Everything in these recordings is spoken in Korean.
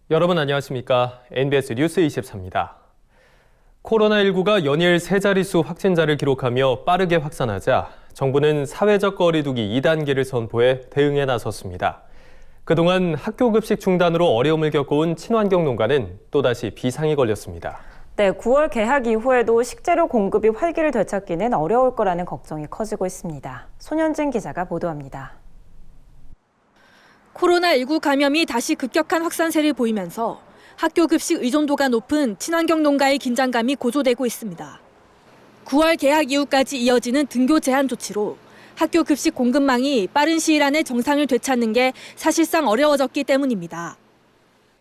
여러분 안녕하십니까? NBS 뉴스 24입니다. 코로나19가 연일 세 자릿수 확진자를 기록하며 빠르게 확산하자 정부는 사회적 거리두기 2단계를 선포해 대응에 나섰습니다. 그동안 학교 급식 중단으로 어려움을 겪어온 친환경 농가는 또다시 비상이 걸렸습니다. 네, 9월 개학 이후에도 식재료 공급이 활기를 되찾기는 어려울 거라는 걱정이 커지고 있습니다. 손현진 기자가 보도합니다. 코로나19 감염이 다시 급격한 확산세를 보이면서 학교 급식 의존도가 높은 친환경 농가의 긴장감이 고조되고 있습니다. 9월 개학 이후까지 이어지는 등교 제한 조치로 학교 급식 공급망이 빠른 시일 안에 정상을 되찾는 게 사실상 어려워졌기 때문입니다.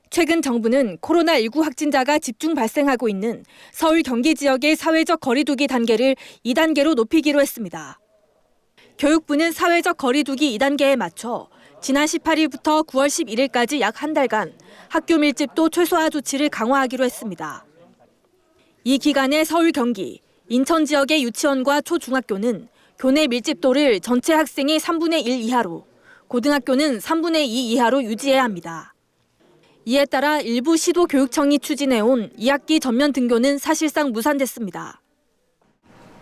최근 정부는 코로나19 확진자가 집중 발생하고 있는 서울 경기 지역의 사회적 거리두기 단계를 2단계로 높이기로 했습니다. 교육부는 사회적 거리두기 2단계에 맞춰 지난 18일부터 9월 11일까지 약 한 달간 학교 밀집도 최소화 조치를 강화하기로 했습니다. 이 기간에 서울, 경기, 인천 지역의 유치원과 초중학교는 교내 밀집도를 전체 학생의 3분의 1 이하로, 고등학교는 3분의 2 이하로 유지해야 합니다. 이에 따라 일부 시도교육청이 추진해온 2학기 전면 등교는 사실상 무산됐습니다.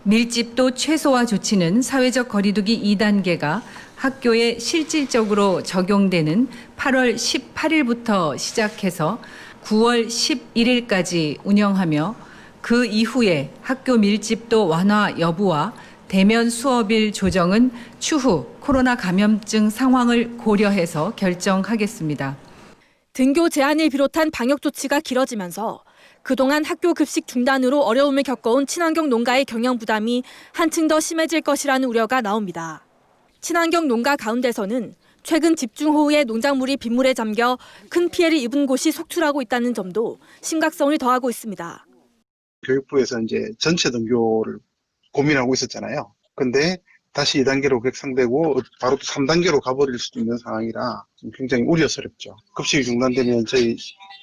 밀집도 최소화 조치는 사회적 거리두기 2단계가 학교에 실질적으로 적용되는 8월 18일부터 시작해서 9월 11일까지 운영하며 그 이후에 학교 밀집도 완화 여부와 대면 수업일 조정은 추후 코로나 감염증 상황을 고려해서 결정하겠습니다. 등교 제한을 비롯한 방역 조치가 길어지면서 그동안 학교 급식 중단으로 어려움을 겪어온 친환경 농가의 경영 부담이 한층 더 심해질 것이라는 우려가 나옵니다. 친환경 농가 가운데서는 최근 집중호우에 농작물이 빗물에 잠겨 큰 피해를 입은 곳이 속출하고 있다는 점도 심각성을 더하고 있습니다. 교육부에서 이제 전체 등교를 고민하고 있었잖아요. 근데 다시 2단계로 격상되고 바로 또 3단계로 가버릴 수도 있는 상황이라 굉장히 우려스럽죠. 급식이 중단되면 저희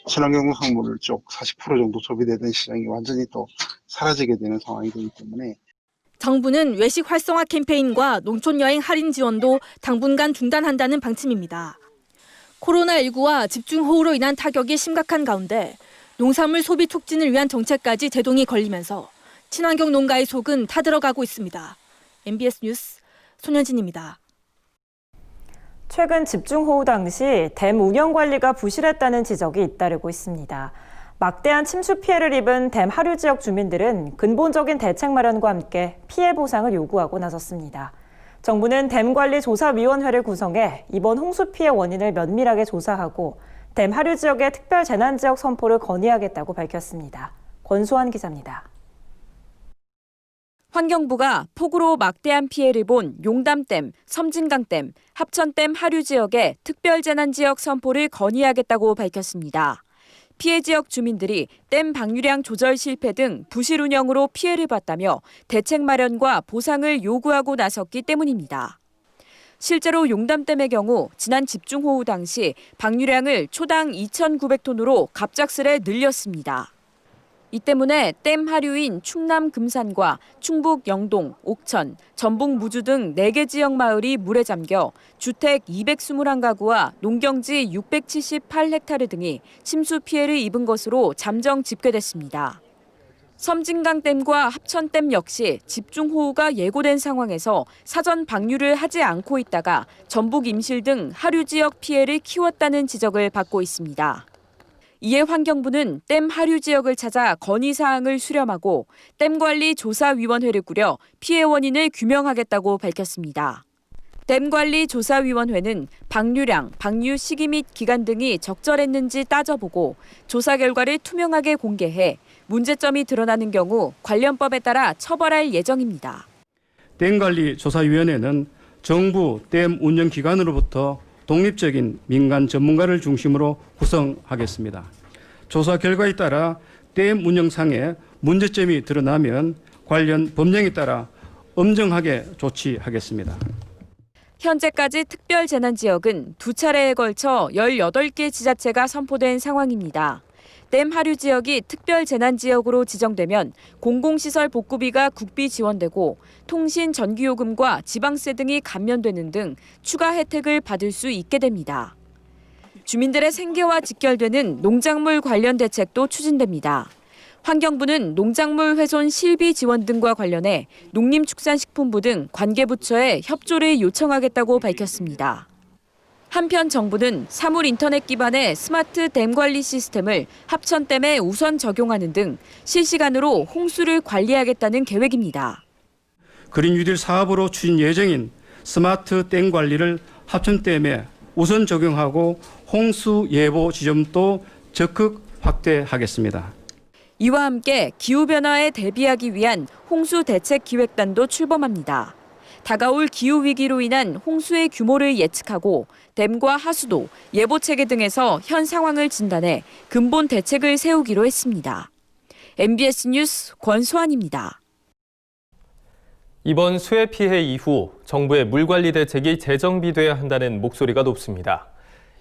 친환경 농산물 쪽 40% 정도 소비되던 시장이 완전히 또 사라지게 되는 상황이 되기 때문에 정부는 외식 활성화 캠페인과 농촌 여행 할인 지원도 당분간 중단한다는 방침입니다. 코로나19와 집중호우로 인한 타격이 심각한 가운데 농산물 소비 촉진을 위한 정책까지 제동이 걸리면서 친환경 농가의 속은 타들어가고 있습니다. MBS 뉴스 손현진입니다. 최근 집중호우 당시 댐 운영 관리가 부실했다는 지적이 잇따르고 있습니다. 막대한 침수 피해를 입은 댐 하류 지역 주민들은 근본적인 대책 마련과 함께 피해 보상을 요구하고 나섰습니다. 정부는 댐관리조사위원회를 구성해 이번 홍수 피해 원인을 면밀하게 조사하고 댐 하류 지역의 특별 재난지역 선포를 건의하겠다고 밝혔습니다. 권수환 기자입니다. 환경부가 폭우로 막대한 피해를 본 용담댐, 섬진강댐, 합천댐 하류 지역의 특별재난지역 선포를 건의하겠다고 밝혔습니다. 피해 지역 주민들이 댐 방류량 조절 실패 등 부실 운영으로 피해를 봤다며 대책 마련과 보상을 요구하고 나섰기 때문입니다. 실제로 용담댐의 경우 지난 집중호우 당시 방류량을 초당 2,900톤으로 갑작스레 늘렸습니다. 이 때문에 댐 하류인 충남 금산과 충북 영동, 옥천, 전북 무주 등 4개 지역 마을이 물에 잠겨 주택 221가구와 농경지 678헥타르 등이 침수 피해를 입은 것으로 잠정 집계됐습니다. 섬진강댐과 합천댐 역시 집중호우가 예고된 상황에서 사전 방류를 하지 않고 있다가 전북 임실 등 하류 지역 피해를 키웠다는 지적을 받고 있습니다. 이에 환경부는 댐 하류 지역을 찾아 건의사항을 수렴하고 댐관리조사위원회를 꾸려 피해 원인을 규명하겠다고 밝혔습니다. 댐관리조사위원회는 방류량, 방류 시기 및 기간 등이 적절했는지 따져보고 조사 결과를 투명하게 공개해 문제점이 드러나는 경우 관련법에 따라 처벌할 예정입니다. 댐관리조사위원회는 정부 댐 운영기관으로부터 독립적인 민간 전문가를 중심으로 구성하겠습니다. 조사 결과에 따라 댐 운영상에 문제점이 드러나면 관련 법령에 따라 엄정하게 조치하겠습니다. 현재까지 특별재난지역은 2차례에 걸쳐 18개 지자체가 선포된 상황입니다. 댐 하류 지역이 특별재난지역으로 지정되면 공공시설 복구비가 국비 지원되고 통신 전기요금과 지방세 등이 감면되는 등 추가 혜택을 받을 수 있게 됩니다. 주민들의 생계와 직결되는 농작물 관련 대책도 추진됩니다. 환경부는 농작물 훼손 실비 지원 등과 관련해 농림축산식품부 등 관계부처에 협조를 요청하겠다고 밝혔습니다. 한편 정부는 사물 인터넷 기반의 스마트 댐 관리 시스템을 합천댐에 우선 적용하는 등 실시간으로 홍수를 관리하겠다는 계획입니다. 그린 뉴딜 사업으로 추진 예정인 스마트 댐 관리를 합천댐에 우선 적용하고 홍수 예보 지점도 적극 확대하겠습니다. 이와 함께 기후변화에 대비하기 위한 홍수 대책 기획단도 출범합니다. 다가올 기후위기로 인한 홍수의 규모를 예측하고 댐과 하수도, 예보체계 등에서 현 상황을 진단해 근본 대책을 세우기로 했습니다. MBS 뉴스 권소환입니다. 이번 수해 피해 이후 정부의 물관리 대책이 재정비돼야 한다는 목소리가 높습니다.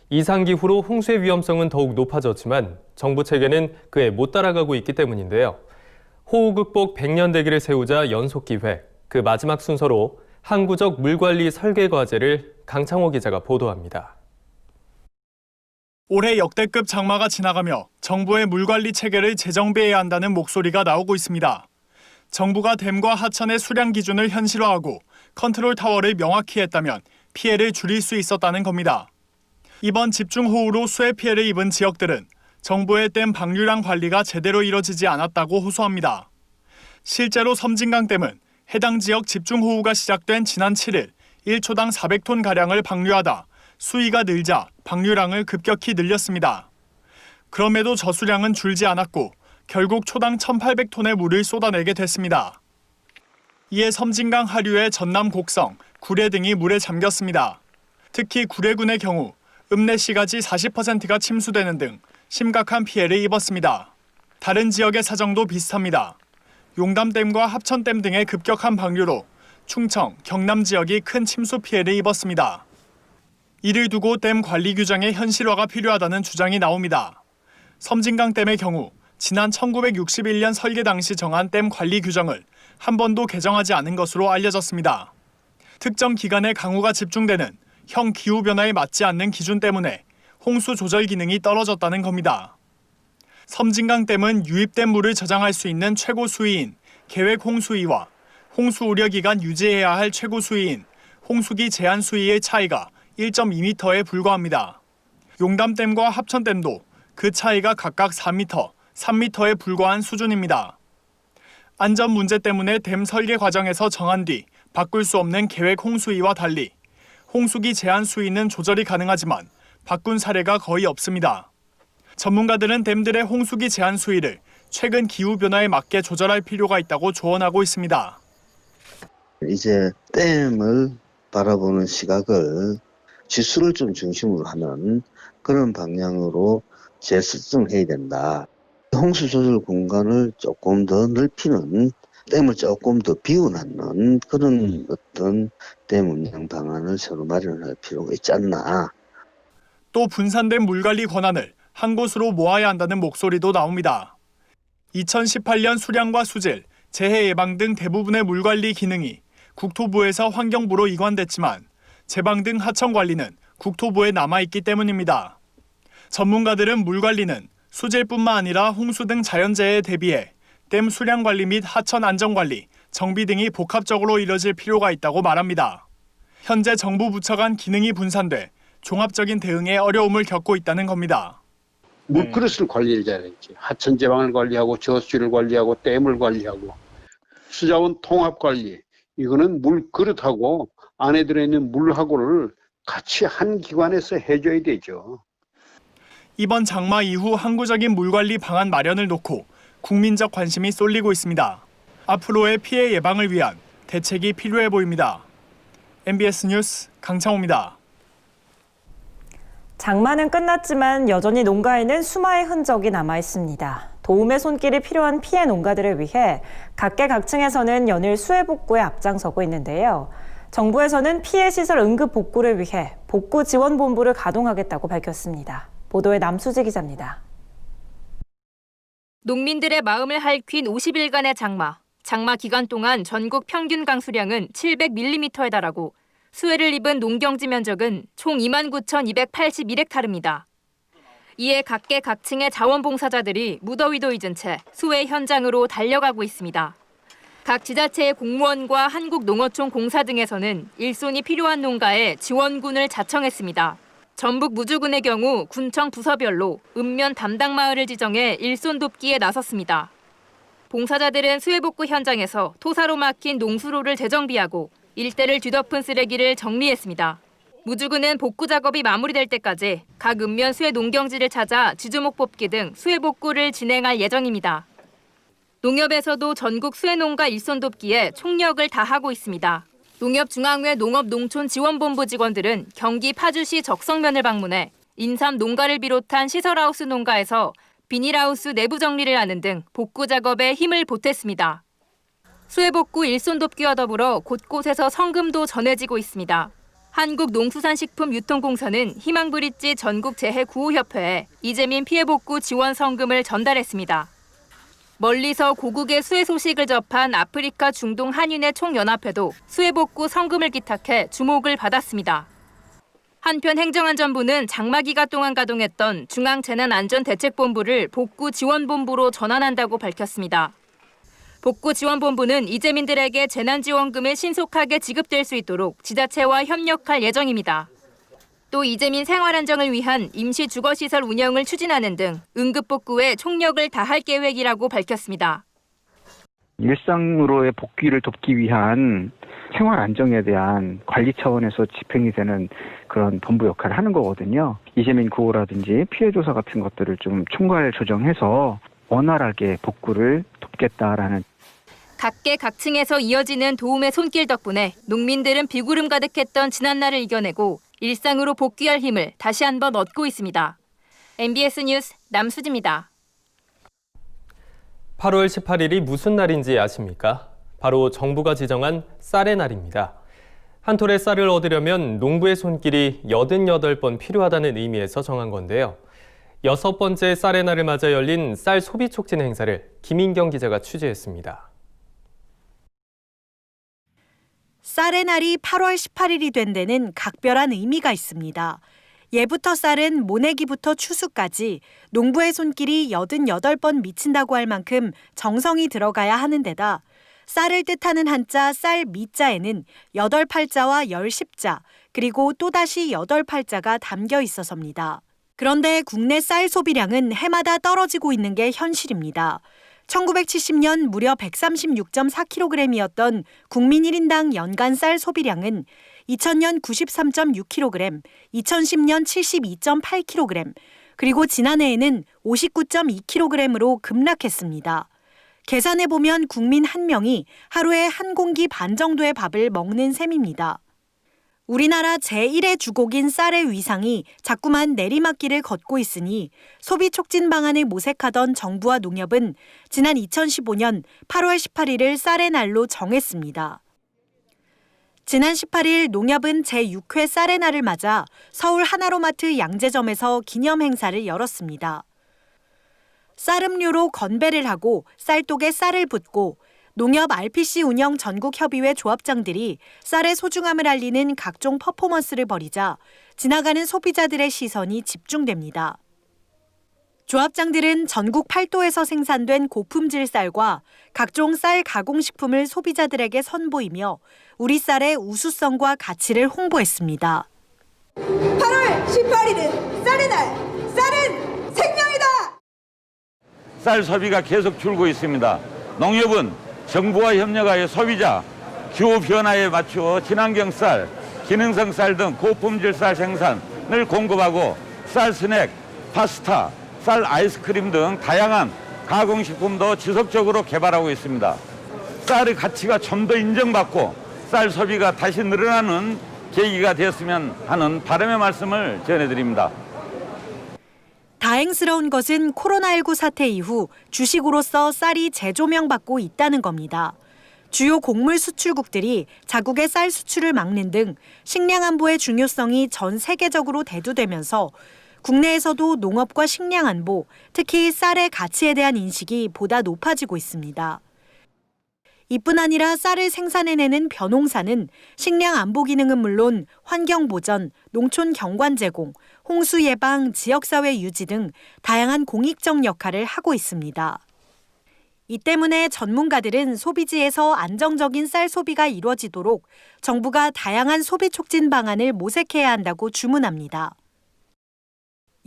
이상기후로 홍수의 위험성은 더욱 높아졌지만 정부 체계는 그에 못 따라가고 있기 때문인데요. 호우 극복 100년 대기를 세우자 연속기획, 그 마지막 순서로 항구적 물관리 설계 과제를 강창호 기자가 보도합니다. 올해 역대급 장마가 지나가며 정부의 물관리 체계를 재정비해야 한다는 목소리가 나오고 있습니다. 정부가 댐과 하천의 수량 기준을 현실화하고 컨트롤 타워를 명확히 했다면 피해를 줄일 수 있었다는 겁니다. 이번 집중호우로 수해 피해를 입은 지역들은 정부의 댐 방류량 관리가 제대로 이뤄지지 않았다고 호소합니다. 실제로 섬진강댐은 해당 지역 집중호우가 시작된 지난 7일 1초당 400톤가량을 방류하다 수위가 늘자 방류량을 급격히 늘렸습니다. 그럼에도 저수량은 줄지 않았고 결국 초당 1,800톤의 물을 쏟아내게 됐습니다. 이에 섬진강 하류의 전남 곡성, 구례 등이 물에 잠겼습니다. 특히 구례군의 경우 읍내시가지 40%가 침수되는 등 심각한 피해를 입었습니다. 다른 지역의 사정도 비슷합니다. 용담댐과 합천댐 등의 급격한 방류로 충청, 경남 지역이 큰 침수 피해를 입었습니다. 이를 두고 댐 관리 규정의 현실화가 필요하다는 주장이 나옵니다. 섬진강댐의 경우 지난 1961년 설계 당시 정한 댐 관리 규정을 한 번도 개정하지 않은 것으로 알려졌습니다. 특정 기간에 강우가 집중되는 형 기후변화에 맞지 않는 기준 때문에 홍수 조절 기능이 떨어졌다는 겁니다. 섬진강댐은 유입된 물을 저장할 수 있는 최고 수위인 계획 홍수위와 홍수 우려 기간 유지해야 할 최고 수위인 홍수기 제한 수위의 차이가 1.2m에 불과합니다. 용담댐과 합천댐도 그 차이가 각각 4m, 3m에 불과한 수준입니다. 안전 문제 때문에 댐 설계 과정에서 정한 뒤 바꿀 수 없는 계획 홍수위와 달리 홍수기 제한 수위는 조절이 가능하지만 바꾼 사례가 거의 없습니다. 전문가들은 댐들의 홍수기 제한 수위를 최근 기후변화에 맞게 조절할 필요가 있다고 조언하고 있습니다. 이제 댐을 바라보는 시각을 지수를 좀 중심으로 하는 그런 방향으로 재설정해야 된다. 홍수 조절 공간을 조금 더 넓히는, 댐을 조금 더 비워놓는 그런 어떤 댐 운영 방안을 새로 마련할 필요가 있지 않나. 또 분산된 물관리 권한을 한 곳으로 모아야 한다는 목소리도 나옵니다. 2018년 수량과 수질, 재해 예방 등 대부분의 물관리 기능이 국토부에서 환경부로 이관됐지만 제방 등 하천 관리는 국토부에 남아있기 때문입니다. 전문가들은 물관리는 수질뿐만 아니라 홍수 등 자연재해에 대비해 댐 수량 관리 및 하천 안전 관리, 정비 등이 복합적으로 이뤄질 필요가 있다고 말합니다. 현재 정부 부처 간 기능이 분산돼 종합적인 대응에 어려움을 겪고 있다는 겁니다. 물그릇을 관리를 잘했지. 하천 제방을 관리하고 저수지를 관리하고 댐을 관리하고 수자원 통합 관리. 이거는 물그릇하고 안에 들어있는 물하고를 같이 한 기관에서 해줘야 되죠. 이번 장마 이후 항구적인 물관리 방안 마련을 놓고 국민적 관심이 쏠리고 있습니다. 앞으로의 피해 예방을 위한 대책이 필요해 보입니다. MBS 뉴스 강창호입니다. 장마는 끝났지만 여전히 농가에는 수마의 흔적이 남아 있습니다. 도움의 손길이 필요한 피해 농가들을 위해 각계각층에서는 연일 수해 복구에 앞장서고 있는데요. 정부에서는 피해 시설 응급 복구를 위해 복구 지원본부를 가동하겠다고 밝혔습니다. 보도에 남수지 기자입니다. 농민들의 마음을 핥힌 50일간의 장마. 장마 기간 동안 전국 평균 강수량은 700mm에 달하고 수해를 입은 농경지 면적은 총 29,281헥타르입니다. 이에 각계각층의 자원봉사자들이 무더위도 잊은 채 수해 현장으로 달려가고 있습니다. 각 지자체의 공무원과 한국농어촌 공사 등에서는 일손이 필요한 농가에 지원군을 자청했습니다. 전북 무주군의 경우 군청 부서별로 읍면 담당 마을을 지정해 일손 돕기에 나섰습니다. 봉사자들은 수해복구 현장에서 토사로 막힌 농수로를 재정비하고 일대를 뒤덮은 쓰레기를 정리했습니다. 무주군은 복구 작업이 마무리될 때까지 각 읍면 수해 농경지를 찾아 지주목 뽑기 등 수해 복구를 진행할 예정입니다. 농협에서도 전국 수해 농가 일손 돕기에 총력을 다하고 있습니다. 농협중앙회 농업농촌지원본부 직원들은 경기 파주시 적성면을 방문해 인삼 농가를 비롯한 시설하우스 농가에서 비닐하우스 내부 정리를 하는 등 복구 작업에 힘을 보탰습니다. 수해 복구 일손 돕기와 더불어 곳곳에서 성금도 전해지고 있습니다. 한국농수산식품유통공사는 희망브릿지 전국재해구호협회에 이재민 피해 복구 지원 성금을 전달했습니다. 멀리서 고국의 수해 소식을 접한 아프리카 중동 한인의 총연합회도 수해 복구 성금을 기탁해 주목을 받았습니다. 한편 행정안전부는 장마기가 동안 가동했던 중앙재난안전대책본부를 복구지원본부로 전환한다고 밝혔습니다. 복구지원본부는 이재민들에게 재난지원금을 신속하게 지급될 수 있도록 지자체와 협력할 예정입니다. 또 이재민 생활안정을 위한 임시주거시설 운영을 추진하는 등 응급복구에 총력을 다할 계획이라고 밝혔습니다. 일상으로의 복귀를 돕기 위한 생활 안정에 대한 관리 차원에서 집행이 되는 그런 본부 역할을 하는 거거든요. 이재민 구호라든지 피해 조사 같은 것들을 좀 총괄 조정해서 원활하게 복구를 돕겠다라는. 각계각층에서 이어지는 도움의 손길 덕분에 농민들은 비구름 가득했던 지난날을 이겨내고 일상으로 복귀할 힘을 다시 한번 얻고 있습니다. MBS 뉴스 남수지입니다. 8월 18일이 무슨 날인지 아십니까? 바로 정부가 지정한 쌀의 날입니다. 한 톨의 쌀을 얻으려면 농부의 손길이 88번 필요하다는 의미에서 정한 건데요. 6번째 쌀의 날을 맞아 열린 쌀 소비 촉진 행사를 김인경 기자가 취재했습니다. 쌀의 날이 8월 18일이 된 데는 각별한 의미가 있습니다. 예부터 쌀은 모내기부터 추수까지 농부의 손길이 88번 미친다고 할 만큼 정성이 들어가야 하는 데다 쌀을 뜻하는 한자 쌀 미자에는 8팔자와 10자 그리고 또다시 8팔자가 담겨 있어서입니다. 그런데 국내 쌀 소비량은 해마다 떨어지고 있는 게 현실입니다. 1970년 무려 136.4kg이었던 국민 1인당 연간 쌀 소비량은 2000년 93.6kg, 2010년 72.8kg, 그리고 지난해에는 59.2kg으로 급락했습니다. 계산해보면 국민 1명이 하루에 한 공기 반 정도의 밥을 먹는 셈입니다. 우리나라 제1의 주곡인 쌀의 위상이 자꾸만 내리막길을 걷고 있으니 소비 촉진 방안을 모색하던 정부와 농협은 지난 2015년 8월 18일을 쌀의 날로 정했습니다. 지난 18일 농협은 제6회 쌀의 날을 맞아 서울 하나로마트 양재점에서 기념 행사를 열었습니다. 쌀음료로 건배를 하고 쌀독에 쌀을 붓고 농협 RPC 운영 전국협의회 조합장들이 쌀의 소중함을 알리는 각종 퍼포먼스를 벌이자 지나가는 소비자들의 시선이 집중됩니다. 조합장들은 전국 8도에서 생산된 고품질 쌀과 각종 쌀 가공식품을 소비자들에게 선보이며 우리 쌀의 우수성과 가치를 홍보했습니다. 8월 18일은 쌀의 날! 쌀은 생명이다! 쌀 소비가 계속 줄고 있습니다. 농협은 정부와 협력하여 소비자, 기후 변화에 맞추어 친환경 쌀, 기능성 쌀 등 고품질 쌀 생산을 공급하고 쌀 스낵, 파스타, 쌀 아이스크림 등 다양한 가공식품도 지속적으로 개발하고 있습니다. 쌀의 가치가 좀 더 인정받고 쌀 소비가 다시 늘어나는 계기가 되었으면 하는 바람의 말씀을 전해드립니다. 다행스러운 것은 코로나19 사태 이후 주식으로서 쌀이 재조명받고 있다는 겁니다. 주요 곡물 수출국들이 자국의 쌀 수출을 막는 등 식량 안보의 중요성이 전 세계적으로 대두되면서 국내에서도 농업과 식량 안보, 특히 쌀의 가치에 대한 인식이 보다 높아지고 있습니다. 이뿐 아니라 쌀을 생산해내는 벼농사는 식량 안보 기능은 물론 환경 보전, 농촌 경관 제공, 홍수 예방, 지역사회 유지 등 다양한 공익적 역할을 하고 있습니다. 이 때문에 전문가들은 소비지에서 안정적인 쌀 소비가 이루어지도록 정부가 다양한 소비 촉진 방안을 모색해야 한다고 주문합니다.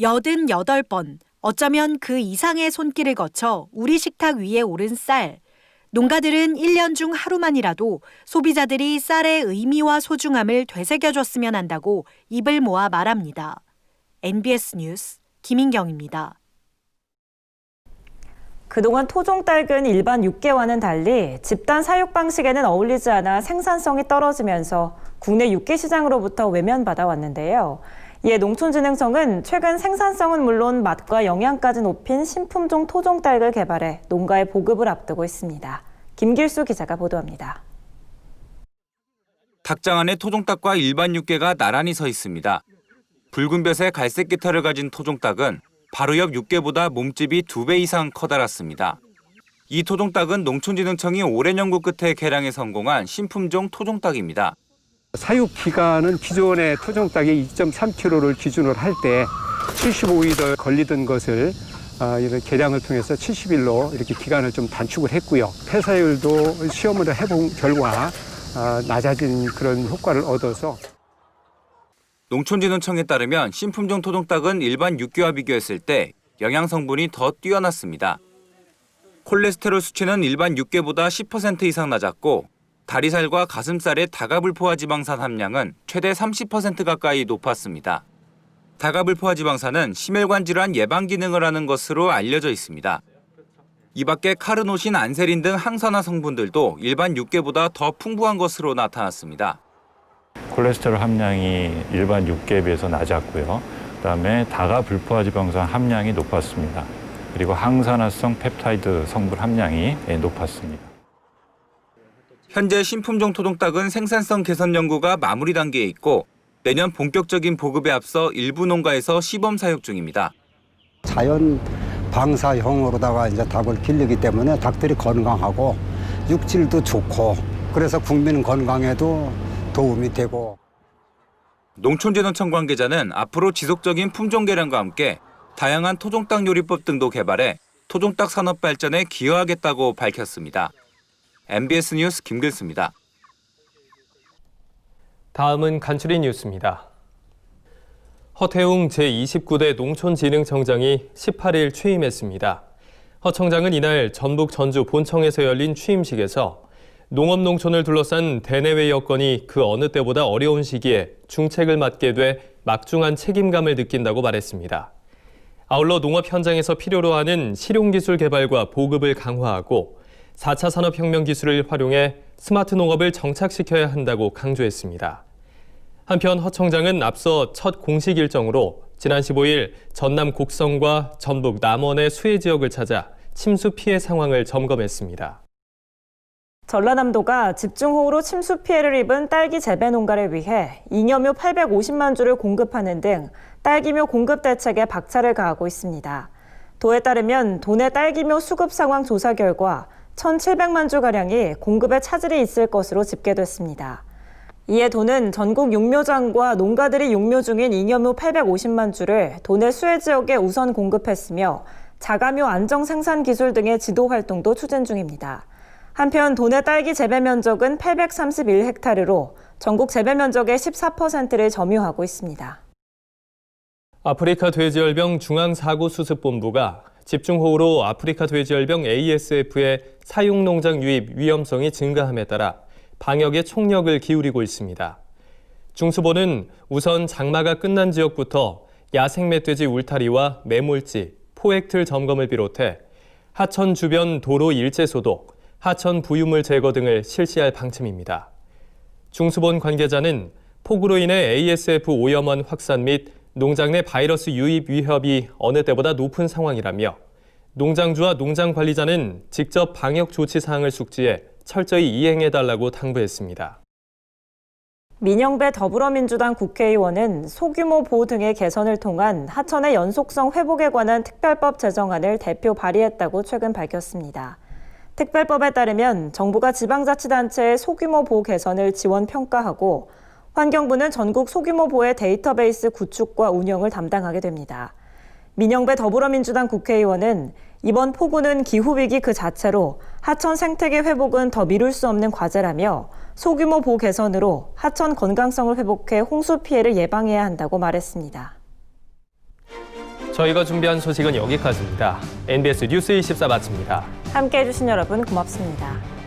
88번, 어쩌면 그 이상의 손길을 거쳐 우리 식탁 위에 오른 쌀. 농가들은 1년 중 하루만이라도 소비자들이 쌀의 의미와 소중함을 되새겨줬으면 한다고 입을 모아 말합니다. NBS 뉴스 김인경입니다. 그동안 토종닭은 일반 육개와는 달리 집단 사육 방식에는 어울리지 않아 생산성이 떨어지면서 국내 육개 시장으로부터 외면받아 왔는데요. 이에 농촌진흥청은 최근 생산성은 물론 맛과 영양까지 높인 신품종 토종닭을 개발해 농가에 보급을 앞두고 있습니다. 김길수 기자가 보도합니다. 닭장 안에 토종닭과 일반 육개가 나란히 서 있습니다. 붉은 볕에 갈색 깃털을 가진 토종닭은 바로 옆 육개보다 몸집이 2배 이상 커다랗습니다. 이 토종닭은 농촌진흥청이 오랜 연구 끝에 개량에 성공한 신품종 토종닭입니다. 사육 기간은 기존의 토종닭이 2.3kg를 기준으로 할 때 75일 걸리던 것을 이런 개량을 통해서 70일로 이렇게 기간을 좀 단축을 했고요. 폐사율도 시험을 해본 결과 낮아진 그런 효과를 얻어서 농촌진흥청에 따르면 신품종 토종닭은 일반 육개와 비교했을 때 영양 성분이 더 뛰어났습니다. 콜레스테롤 수치는 일반 육개보다 10% 이상 낮았고 다리살과 가슴살의 다가불포화 지방산 함량은 최대 30% 가까이 높았습니다. 다가불포화 지방산은 심혈관 질환 예방 기능을 하는 것으로 알려져 있습니다. 이 밖에 카르노신, 안세린 등 항산화 성분들도 일반 육개보다 더 풍부한 것으로 나타났습니다. 콜레스테롤 함량이 일반 육개에 비해서 낮았고요. 그다음에 다가불포화 지방산 함량이 높았습니다. 그리고 항산화성 펩타이드 성분 함량이 높았습니다. 현재 신품종 토종닭은 생산성 개선 연구가 마무리 단계에 있고 내년 본격적인 보급에 앞서 일부 농가에서 시범 사육 중입니다. 자연 방사형으로다가 이제 닭을 기르기 때문에 닭들이 건강하고 육질도 좋고 그래서 국민 건강에도 도움이 되고. 농촌진흥청 관계자는 앞으로 지속적인 품종 개량과 함께 다양한 토종닭 요리법 등도 개발해 토종닭 산업 발전에 기여하겠다고 밝혔습니다. MBS 뉴스 김길수입니다. 다음은 간추린 뉴스입니다. 허태웅 제29대 농촌진흥청장이 18일 취임했습니다. 허 청장은 이날 전북 전주 본청에서 열린 취임식에서 농업농촌을 둘러싼 대내외 여건이 그 어느 때보다 어려운 시기에 중책을 맡게 돼 막중한 책임감을 느낀다고 말했습니다. 아울러 농업 현장에서 필요로 하는 실용기술 개발과 보급을 강화하고 4차 산업혁명 기술을 활용해 스마트 농업을 정착시켜야 한다고 강조했습니다. 한편 허 청장은 앞서 첫 공식 일정으로 지난 15일 전남 곡성과 전북 남원의 수해 지역을 찾아 침수 피해 상황을 점검했습니다. 전라남도가 집중호우로 침수 피해를 입은 딸기 재배 농가를 위해 잉여묘 850만 주를 공급하는 등 딸기묘 공급 대책에 박차를 가하고 있습니다. 도에 따르면 도내 딸기묘 수급 상황 조사 결과 1,700만 주가량이 공급에 차질이 있을 것으로 집계됐습니다. 이에 도는 전국 육묘장과 농가들이 육묘 중인 잉여묘 850만 주를 도내 수해 지역에 우선 공급했으며 자가묘 안정 생산 기술 등의 지도 활동도 추진 중입니다. 한편 도내 딸기 재배 면적은 831헥타르로 전국 재배 면적의 14%를 점유하고 있습니다. 아프리카 돼지열병 중앙사고수습본부가 집중호우로 아프리카 돼지열병 ASF의 사육농장 유입 위험성이 증가함에 따라 방역에 총력을 기울이고 있습니다. 중수본은 우선 장마가 끝난 지역부터 야생 멧돼지 울타리와 매몰지, 포획틀 점검을 비롯해 하천 주변 도로 일제 소독, 하천 부유물 제거 등을 실시할 방침입니다. 중수본 관계자는 폭우로 인해 ASF 오염원 확산 및 농장 내 바이러스 유입 위협이 어느 때보다 높은 상황이라며 농장주와 농장 관리자는 직접 방역 조치 사항을 숙지해 철저히 이행해달라고 당부했습니다. 민영배 더불어민주당 국회의원은 소규모 보호 등의 개선을 통한 하천의 연속성 회복에 관한 특별법 제정안을 대표 발의했다고 최근 밝혔습니다. 특별법에 따르면 정부가 지방자치단체의 소규모 보호 개선을 지원 평가하고 환경부는 전국 소규모 보호의 데이터베이스 구축과 운영을 담당하게 됩니다. 민영배 더불어민주당 국회의원은 이번 폭우는 기후위기 그 자체로 하천 생태계 회복은 더 미룰 수 없는 과제라며 소규모 보호 개선으로 하천 건강성을 회복해 홍수 피해를 예방해야 한다고 말했습니다. 저희가 준비한 소식은 여기까지입니다. NBS 뉴스 24 마칩니다. 함께해 주신 여러분 고맙습니다.